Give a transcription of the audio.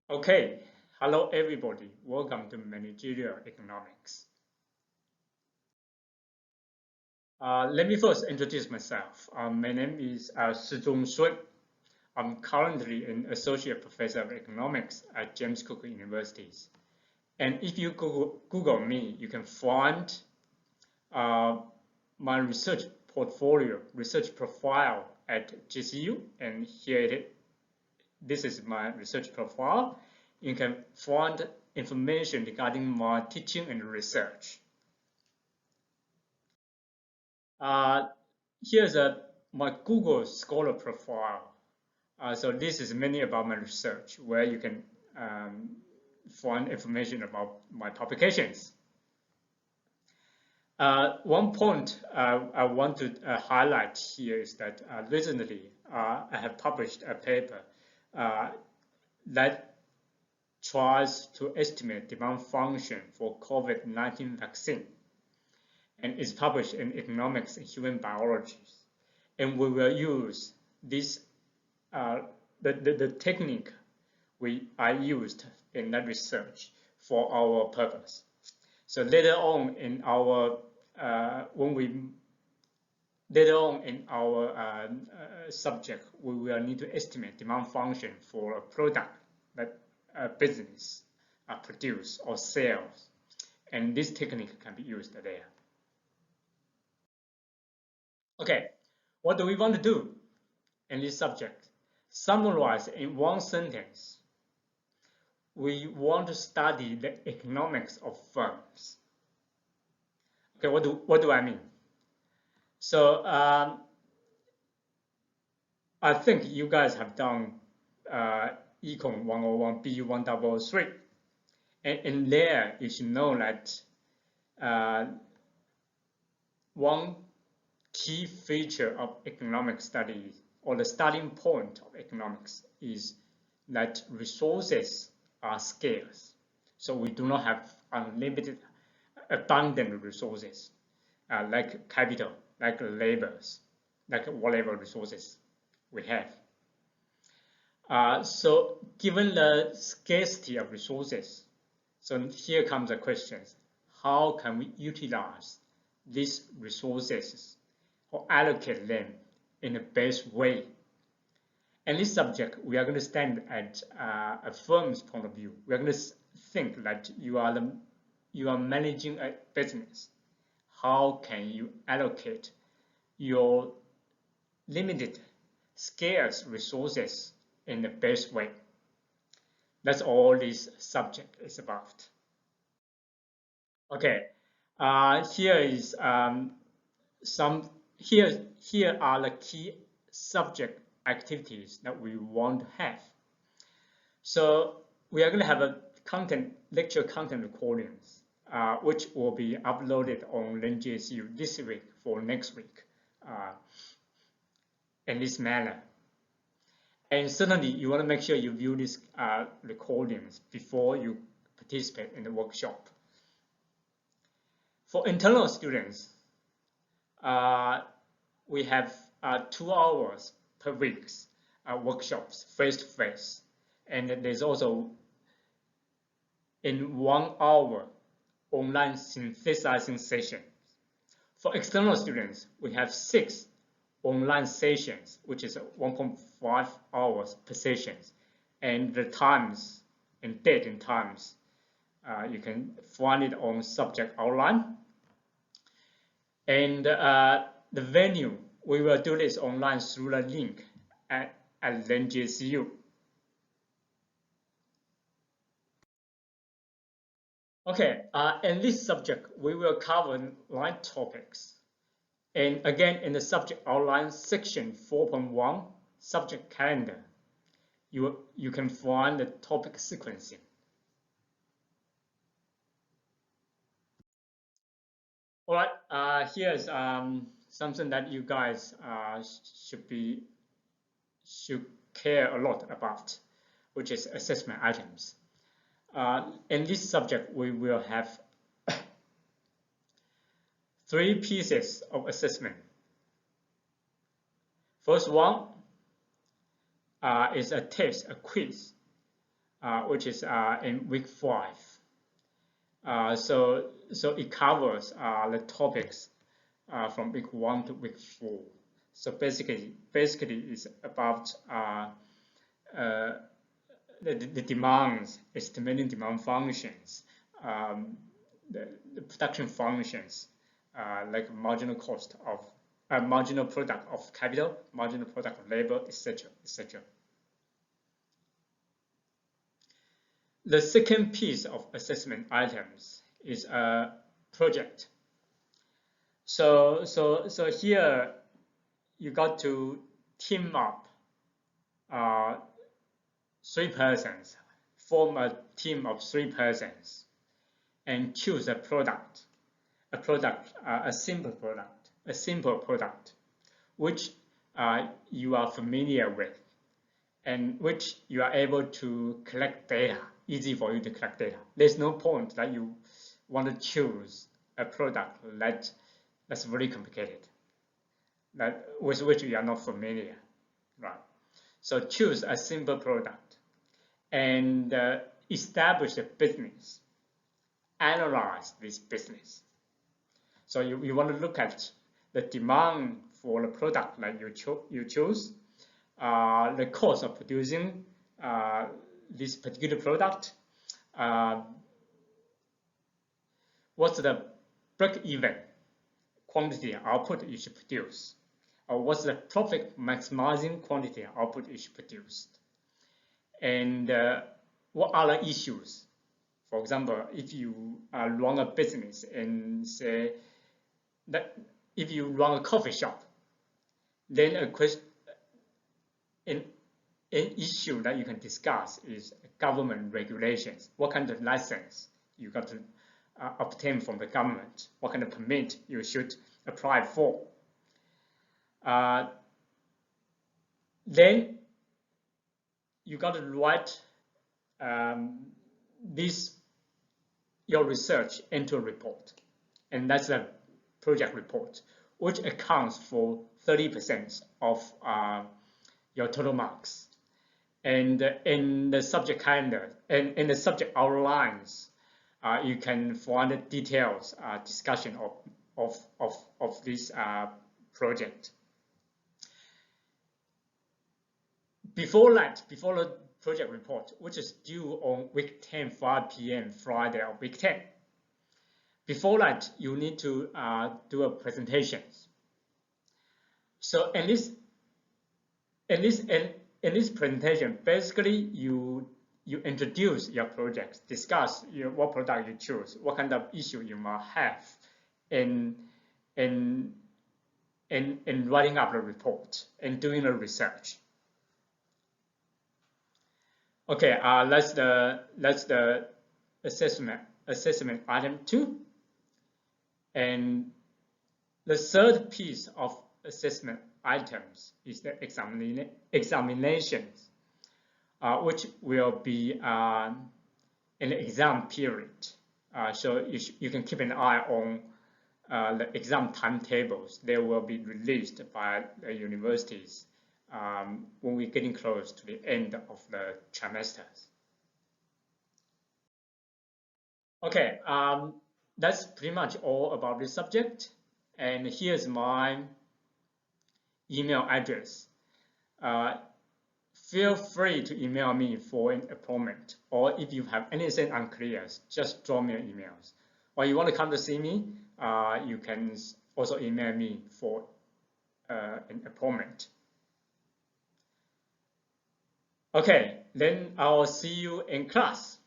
Okay, hello everybody. Welcome to Managerial Economics. Let me first introduce myself. My name is Shizhong Sun. I'm currently an associate professor of economics at James Cook University. And if you Google me, you can find uh, my research portfolio, research profile at GCU. And here it is. This is my research profile. You can find information regarding my teaching and research. Uh, here's my Google Scholar profile. So this is mainly about my research, where you can find information about my publications. One point I want to highlight here is that recently I have published a paper that tries to estimate demand function for COVID-19 vaccine, and is published in Economics and Human Biology. And we will use this the technique I used in that research for our purpose. So later on in our subject, we will need to estimate demand function for a product that a business produce or sells, and this technique can be used there. Okay, what do we want to do in this subject? Summarize in one sentence. We want to study the economics of firms. Okay, what do I mean? So I think you guys have done Econ 101, B1003, and in there you should know that one key feature of economic studies, or the starting point of economics, is that resources are scarce. So we do not have unlimited, abundant resources like capital, like labors, like whatever resources we have. So given the scarcity of resources, so here comes the question: how can we utilize these resources or allocate them in the best way? And this subject, we are going to stand at a firm's point of view. We are going to think that you are managing a business. How can you allocate your limited, scarce resources in the best way? That's all this subject is about. Okay, here is here are the key subject activities that we want to have. So we are going to have a lecture content recordings, which will be uploaded on LearnJSU this week for next week in this manner. And certainly you want to make sure you view these recordings before you participate in the workshop. For internal students, we have 2 hours per week workshops face-to-face, and there's also in 1 hour online synthesizing sessions. For external students, we have 6 online sessions, which is 1.5 hours per session, and the times and date and times you can find it on subject outline. And the venue, we will do this online through the link at LearnJSU. Okay, in this subject, we will cover 9 topics. And again, in the subject outline section 4.1, subject calendar, you can find the topic sequencing. All right, here's something that you guys should care a lot about, which is assessment items. In this subject, we will have 3 pieces of assessment. First one is a test, a quiz, which is in week 5. So it covers the topics from week 1 to week 4. So basically it's about the demands, estimating demand functions, the production functions, like marginal cost of marginal product of capital, marginal product of labor, etc., etc. The second piece of assessment items is a project. So here you got to team up 3 persons, form a team of 3 persons, and choose a simple product, which you are familiar with, and which you are able to collect data, easy for you to collect data. There's no point that you want to choose a product that's very complicated, with which you are not familiar, right? So choose a simple product and establish a business, analyze this business. So you want to look at the demand for the product that you choose, the cost of producing this particular product, what's the break-even quantity output you should produce, or what's the profit maximizing quantity output you should produce, and what other issues. For example, if you run a business and say that if you run a coffee shop, then an issue that you can discuss is government regulations. What kind of license you got to obtain from the government? What kind of permit you should apply for? Then you got to write your research into a report, and that's a project report, which accounts for 30% of your total marks. And in the subject calendar and in the subject outlines, you can find details discussion of this project. Before the project report, which is due on week 10, 5 p.m. Friday of week 10. Before that, you need to do a presentation. So in this presentation, basically you introduce your project, discuss what product you choose, what kind of issue you might have in writing up the report and doing the research. Okay, that's the assessment item 2, and the third piece of assessment items is the examinations, which will be in the exam period. So you can keep an eye on the exam timetables. They will be released by the universities when we're getting close to the end of the trimesters. Okay, that's pretty much all about this subject. And here's my email address. Feel free to email me for an appointment, or if you have anything unclear, just drop me an email. Or you want to come to see me, you can also email me for an appointment. Okay, then I'll see you in class.